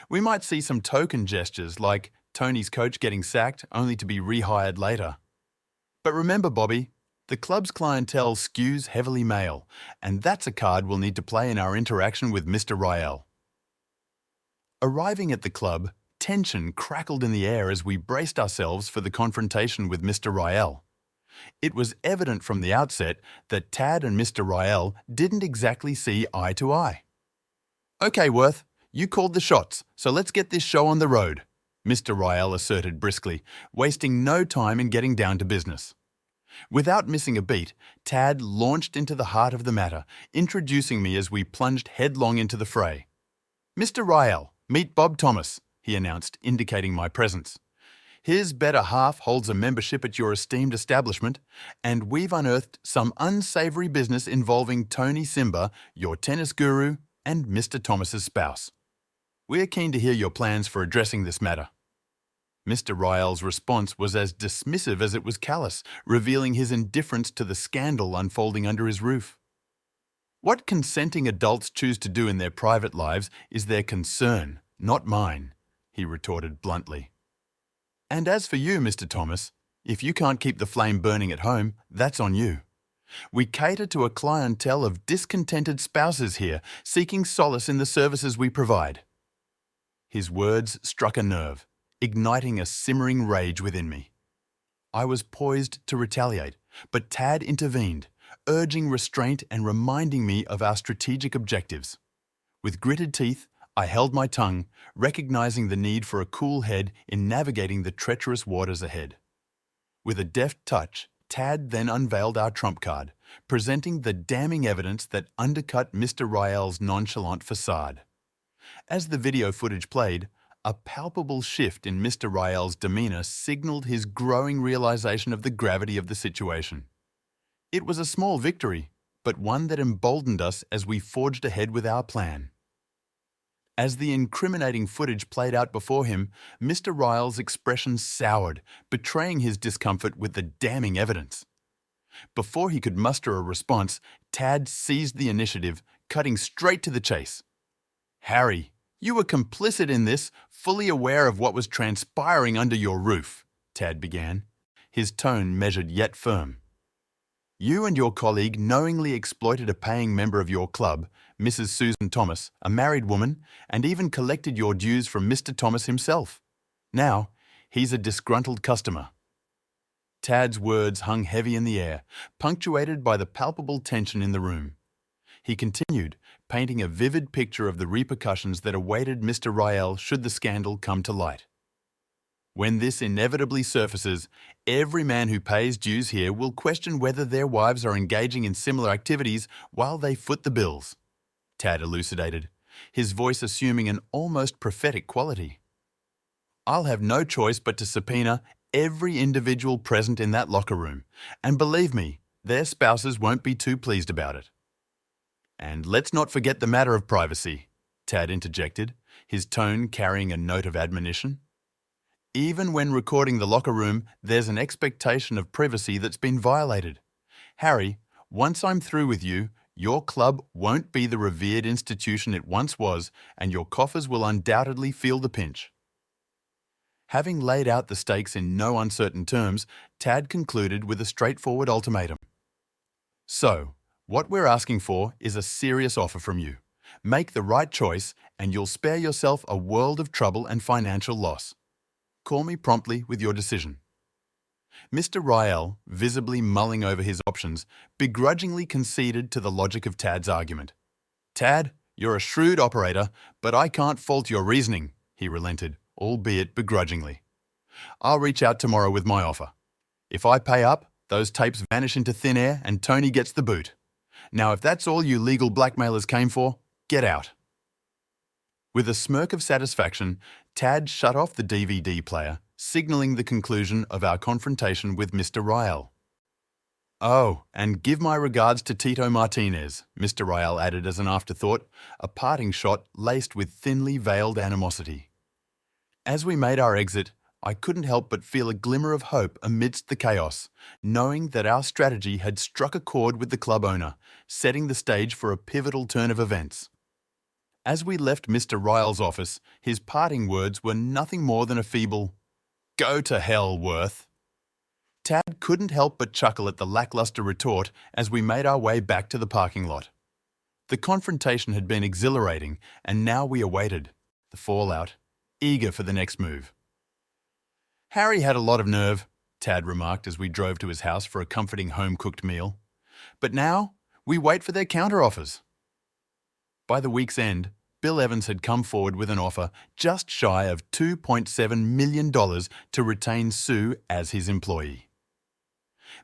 We might see some token gestures like Tony's coach getting sacked only to be rehired later. But remember, Bobby, the club's clientele skews heavily male, and that's a card we'll need to play in our interaction with Mr. Ryle." Arriving at the club, tension crackled in the air as we braced ourselves for the confrontation with Mr. Ryle. It was evident from the outset that Tad and Mr. Ryle didn't exactly see eye to eye. "Okay, Worth, you called the shots, so let's get this show on the road," Mr. Ryle asserted briskly, wasting no time in getting down to business. Without missing a beat, Tad launched into the heart of the matter, introducing me as we plunged headlong into the fray. "Mr. Ryle, meet Bob Thomas," he announced, indicating my presence. "His better half holds a membership at your esteemed establishment, and we've unearthed some unsavory business involving Tony Simba, your tennis guru, and Mr. Thomas's spouse. We're keen to hear your plans for addressing this matter." Mr. Ryle's response was as dismissive as it was callous, revealing his indifference to the scandal unfolding under his roof. What consenting adults choose to do in their private lives is their concern, not mine, he retorted bluntly. And as for you, Mr. Thomas, if you can't keep the flame burning at home, that's on you. We cater to a clientele of discontented spouses here, seeking solace in the services we provide. His words struck a nerve, igniting a simmering rage within me. I was poised to retaliate, but Tad intervened, urging restraint and reminding me of our strategic objectives. With gritted teeth, I held my tongue, recognizing the need for a cool head in navigating the treacherous waters ahead. With a deft touch, Tad then unveiled our trump card, presenting the damning evidence that undercut Mr. Rael's nonchalant facade. As the video footage played, a palpable shift in Mr. Rael's demeanor signaled his growing realization of the gravity of the situation. It was a small victory, but one that emboldened us as we forged ahead with our plan. As the incriminating footage played out before him, Mr. Rael's expression soured, betraying his discomfort with the damning evidence. Before he could muster a response, Tad seized the initiative, cutting straight to the chase. "Harry, you were complicit in this, fully aware of what was transpiring under your roof," Tad began, his tone measured yet firm. "You and your colleague knowingly exploited a paying member of your club, Mrs. Susan Thomas, a married woman, and even collected your dues from Mr. Thomas himself. Now, he's a disgruntled customer." Tad's words hung heavy in the air, punctuated by the palpable tension in the room. He continued, painting a vivid picture of the repercussions that awaited Mr. Rael should the scandal come to light. "When this inevitably surfaces, every man who pays dues here will question whether their wives are engaging in similar activities while they foot the bills," Tad elucidated, his voice assuming an almost prophetic quality. "I'll have no choice but to subpoena every individual present in that locker room, and believe me, their spouses won't be too pleased about it." "And let's not forget the matter of privacy," Tad interjected, his tone carrying a note of admonition. "Even when recording the locker room, there's an expectation of privacy that's been violated. Harry, once I'm through with you, your club won't be the revered institution it once was, and your coffers will undoubtedly feel the pinch." Having laid out the stakes in no uncertain terms, Tad concluded with a straightforward ultimatum. "So, what we're asking for is a serious offer from you. Make the right choice, and you'll spare yourself a world of trouble and financial loss. Call me promptly with your decision." Mr. Rael, visibly mulling over his options, begrudgingly conceded to the logic of Tad's argument. "Tad, you're a shrewd operator, but I can't fault your reasoning," he relented, albeit begrudgingly. "I'll reach out tomorrow with my offer. If I pay up, those tapes vanish into thin air and Tony gets the boot. Now, if that's all you legal blackmailers came for, get out." With a smirk of satisfaction, Tad shut off the DVD player, signaling the conclusion of our confrontation with Mr. Rael. "Oh, and give my regards to Tito Martinez," Mr. Rael added as an afterthought, a parting shot laced with thinly veiled animosity. As we made our exit, I couldn't help but feel a glimmer of hope amidst the chaos, knowing that our strategy had struck a chord with the club owner, setting the stage for a pivotal turn of events. As we left Mr. Rael's office, his parting words were nothing more than a feeble, "Go to hell, Worth." Tad couldn't help but chuckle at the lackluster retort as we made our way back to the parking lot. The confrontation had been exhilarating, and now we awaited the fallout, eager for the next move. "Harry had a lot of nerve," Tad remarked as we drove to his house for a comforting home-cooked meal. "But now, we wait for their counter-offers." By the week's end, Bill Evans had come forward with an offer just shy of $2.7 million to retain Sue as his employee.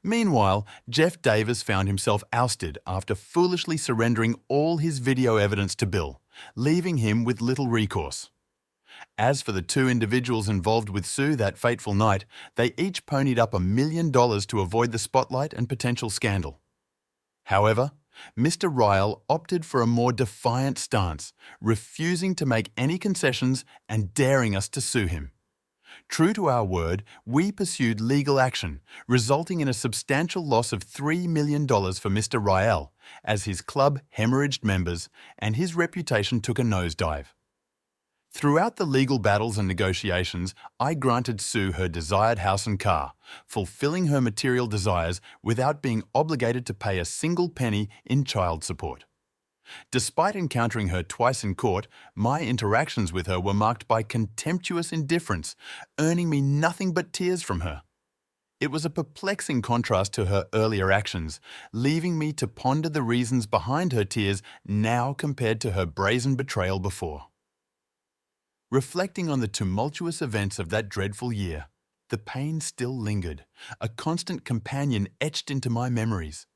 Meanwhile, Jeff Davis found himself ousted after foolishly surrendering all his video evidence to Bill, leaving him with little recourse. As for the two individuals involved with Sue that fateful night, they each ponied up $1 million to avoid the spotlight and potential scandal. However, Mr. Rael opted for a more defiant stance, refusing to make any concessions and daring us to sue him. True to our word, we pursued legal action, resulting in a substantial loss of $3 million for Mr. Rael, as his club hemorrhaged members and his reputation took a nosedive. Throughout the legal battles and negotiations, I granted Sue her desired house and car, fulfilling her material desires without being obligated to pay a single penny in child support. Despite encountering her twice in court, my interactions with her were marked by contemptuous indifference, earning me nothing but tears from her. It was a perplexing contrast to her earlier actions, leaving me to ponder the reasons behind her tears now compared to her brazen betrayal before. Reflecting on the tumultuous events of that dreadful year, the pain still lingered, a constant companion etched into my memories.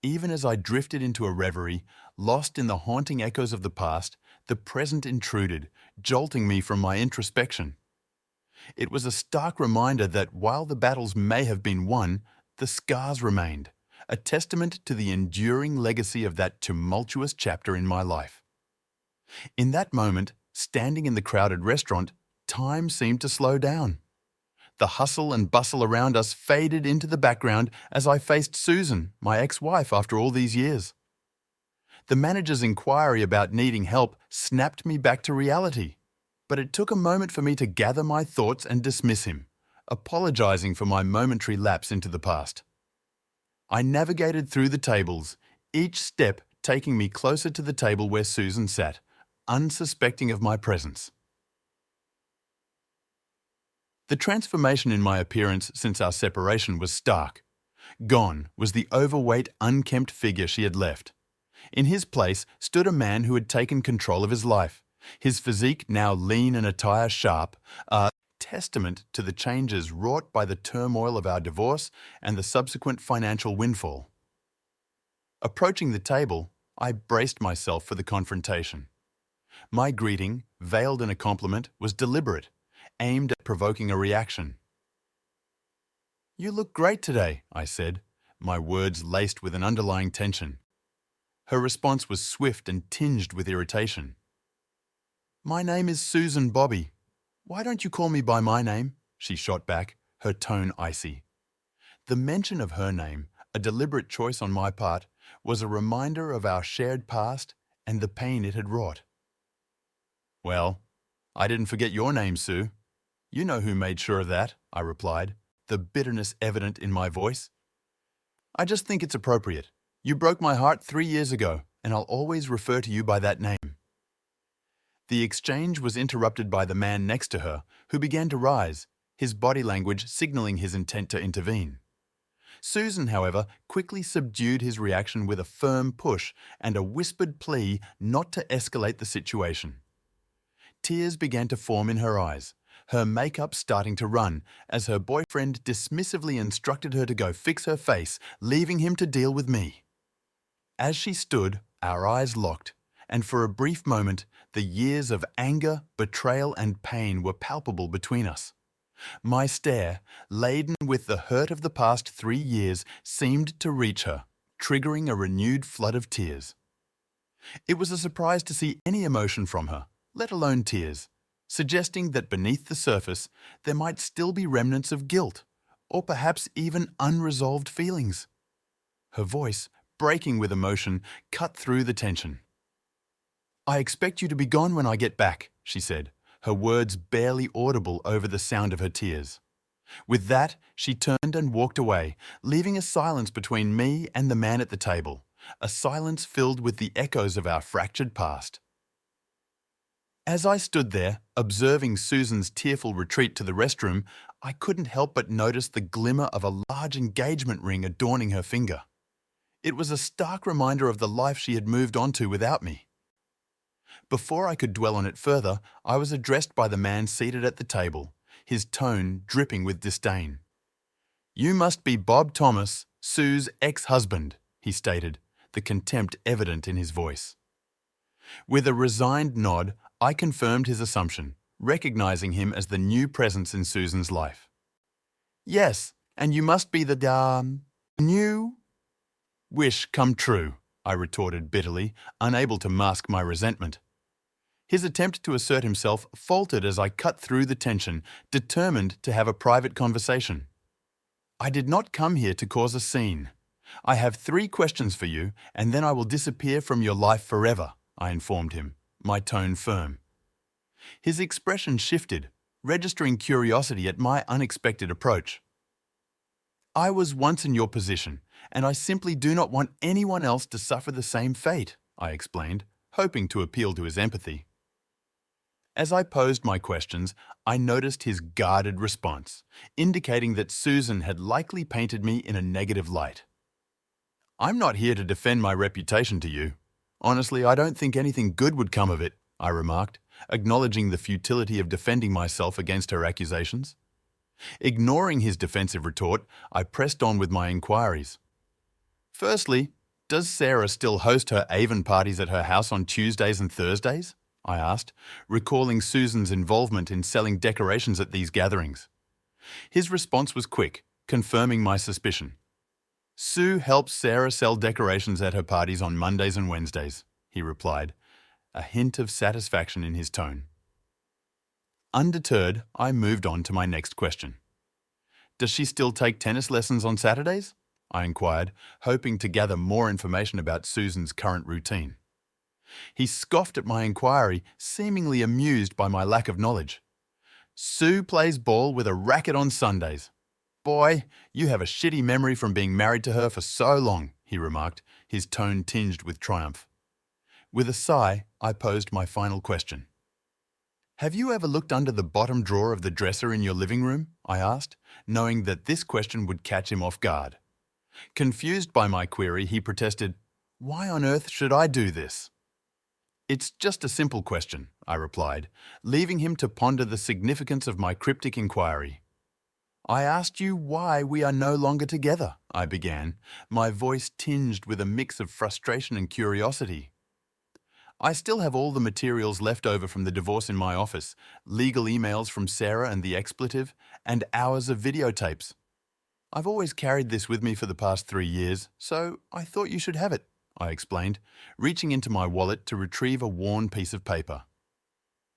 Even as I drifted into a reverie, lost in the haunting echoes of the past, the present intruded, jolting me from my introspection. It was a stark reminder that while the battles may have been won, the scars remained, a testament to the enduring legacy of that tumultuous chapter in my life. In that moment, standing in the crowded restaurant, time seemed to slow down. The hustle and bustle around us faded into the background as I faced Susan, my ex-wife, after all these years. The manager's inquiry about needing help snapped me back to reality, but it took a moment for me to gather my thoughts and dismiss him, apologizing for my momentary lapse into the past. I navigated through the tables, each step taking me closer to the table where Susan sat, unsuspecting of my presence. The transformation in my appearance since our separation was stark. Gone was the overweight, unkempt figure she had left. In his place stood a man who had taken control of his life, his physique now lean and attire sharp, a testament to the changes wrought by the turmoil of our divorce and the subsequent financial windfall. Approaching the table, I braced myself for the confrontation. My greeting, veiled in a compliment, was deliberate, aimed at provoking a reaction. "You look great today," I said, my words laced with an underlying tension. Her response was swift and tinged with irritation. "My name is Susan Bobby. Why don't you call me by my name?" she shot back, her tone icy. The mention of her name, a deliberate choice on my part, was a reminder of our shared past and the pain it had wrought. "Well, I didn't forget your name, Sue. You know who made sure of that," I replied, the bitterness evident in my voice. "I just think it's appropriate. You broke my heart 3 years ago, and I'll always refer to you by that name." The exchange was interrupted by the man next to her, who began to rise, his body language signaling his intent to intervene. Susan, however, quickly subdued his reaction with a firm push and a whispered plea not to escalate the situation. Tears began to form in her eyes, her makeup starting to run, as her boyfriend dismissively instructed her to go fix her face, leaving him to deal with me. As she stood, our eyes locked, and for a brief moment, the years of anger, betrayal, and pain were palpable between us. My stare, laden with the hurt of the past 3 years, seemed to reach her, triggering a renewed flood of tears. It was a surprise to see any emotion from her, let alone tears, suggesting that beneath the surface there might still be remnants of guilt, or perhaps even unresolved feelings. Her voice, breaking with emotion, cut through the tension. "I expect you to be gone when I get back," she said, her words barely audible over the sound of her tears. With that, she turned and walked away, leaving a silence between me and the man at the table, a silence filled with the echoes of our fractured past. As I stood there, observing Susan's tearful retreat to the restroom, I couldn't help but notice the glimmer of a large engagement ring adorning her finger. It was a stark reminder of the life she had moved on to without me. Before I could dwell on it further, I was addressed by the man seated at the table, his tone dripping with disdain. "You must be Bob Thomas, Sue's ex-husband," he stated, the contempt evident in his voice. With a resigned nod, I confirmed his assumption, recognizing him as the new presence in Susan's life. "Yes, and you must be the new wish come true," I retorted bitterly, unable to mask my resentment. His attempt to assert himself faltered as I cut through the tension, determined to have a private conversation. "I did not come here to cause a scene. I have 3 questions for you, and then I will disappear from your life forever," I informed him, my tone firm. His expression shifted, registering curiosity at my unexpected approach. "I was once in your position, and I simply do not want anyone else to suffer the same fate," I explained, hoping to appeal to his empathy. As I posed my questions, I noticed his guarded response, indicating that Susan had likely painted me in a negative light. "I'm not here to defend my reputation to you. Honestly, I don't think anything good would come of it," I remarked, acknowledging the futility of defending myself against her accusations. Ignoring his defensive retort, I pressed on with my inquiries. "Firstly, does Sarah still host her Avon parties at her house on Tuesdays and Thursdays?" I asked, recalling Susan's involvement in selling decorations at these gatherings. His response was quick, confirming my suspicion. "Sue helps Sarah sell decorations at her parties on Mondays and Wednesdays," he replied, a hint of satisfaction in his tone. Undeterred, I moved on to my next question. "Does she still take tennis lessons on Saturdays?" I inquired, hoping to gather more information about Susan's current routine. He scoffed at my inquiry, seemingly amused by my lack of knowledge. "Sue plays ball with a racket on Sundays. Boy, you have a shitty memory from being married to her for so long," he remarked, his tone tinged with triumph. With a sigh, I posed my final question. "Have you ever looked under the bottom drawer of the dresser in your living room?" I asked, knowing that this question would catch him off guard. Confused by my query, he protested, "Why on earth should I do this?" "It's just a simple question," I replied, leaving him to ponder the significance of my cryptic inquiry. "I asked you why we are no longer together," I began, my voice tinged with a mix of frustration and curiosity. "I still have all the materials left over from the divorce in my office, legal emails from Sarah and the expletive, and hours of videotapes. I've always carried this with me for the past 3 years, so I thought you should have it," I explained, reaching into my wallet to retrieve a worn piece of paper.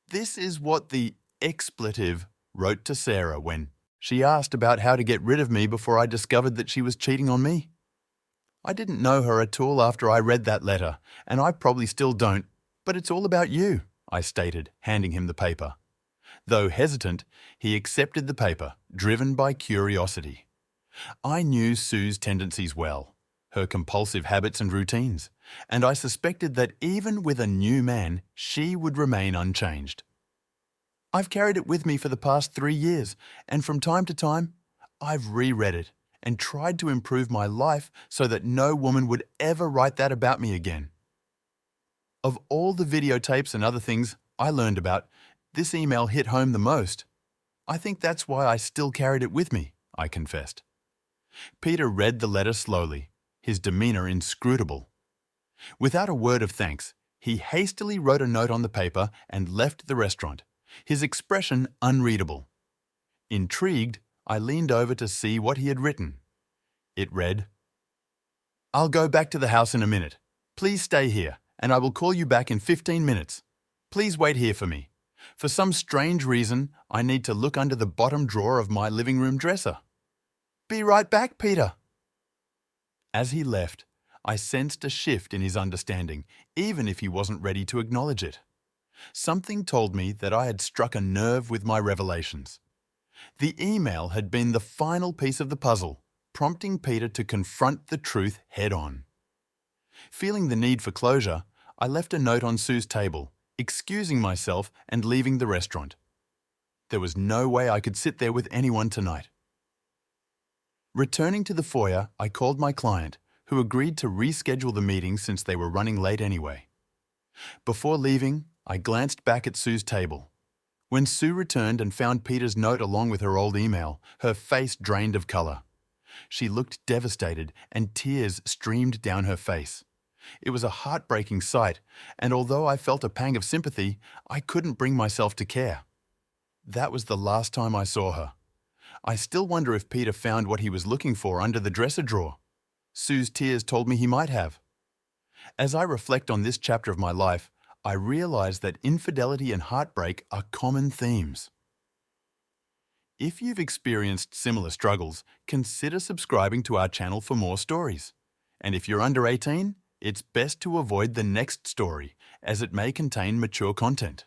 "This is what the expletive wrote to Sarah when she asked about how to get rid of me before I discovered that she was cheating on me. I didn't know her at all after I read that letter, and I probably still don't, but it's all about you," I stated, handing him the paper. Though hesitant, he accepted the paper, driven by curiosity. I knew Sue's tendencies well, her compulsive habits and routines, and I suspected that even with a new man, she would remain unchanged. "I've carried it with me for the past 3 years, and from time to time, I've reread it and tried to improve my life so that no woman would ever write that about me again." Of all the videotapes and other things I learned about, this email hit home the most. "I think that's why I still carried it with me," I confessed. Peter read the letter slowly, his demeanor inscrutable. Without a word of thanks, he hastily wrote a note on the paper and left the restaurant, his expression unreadable. Intrigued, I leaned over to see what he had written. It read, "I'll go back to the house in a minute. Please stay here, and I will call you back in 15 minutes. Please wait here for me. For some strange reason, I need to look under the bottom drawer of my living room dresser. Be right back, Peter." As he left, I sensed a shift in his understanding, even if he wasn't ready to acknowledge it. Something told me that I had struck a nerve with my revelations. The email had been the final piece of the puzzle, prompting Peter to confront the truth head-on. Feeling the need for closure, I left a note on Sue's table, excusing myself and leaving the restaurant. There was no way I could sit there with anyone tonight. Returning to the foyer, I called my client, who agreed to reschedule the meeting since they were running late anyway. Before leaving, I glanced back at Sue's table. When Sue returned and found Peter's note along with her old email, her face drained of colour. She looked devastated and tears streamed down her face. It was a heartbreaking sight, and although I felt a pang of sympathy, I couldn't bring myself to care. That was the last time I saw her. I still wonder if Peter found what he was looking for under the dresser drawer. Sue's tears told me he might have. As I reflect on this chapter of my life, I realized that infidelity and heartbreak are common themes. If you've experienced similar struggles, consider subscribing to our channel for more stories. And if you're under 18, it's best to avoid the next story, as it may contain mature content.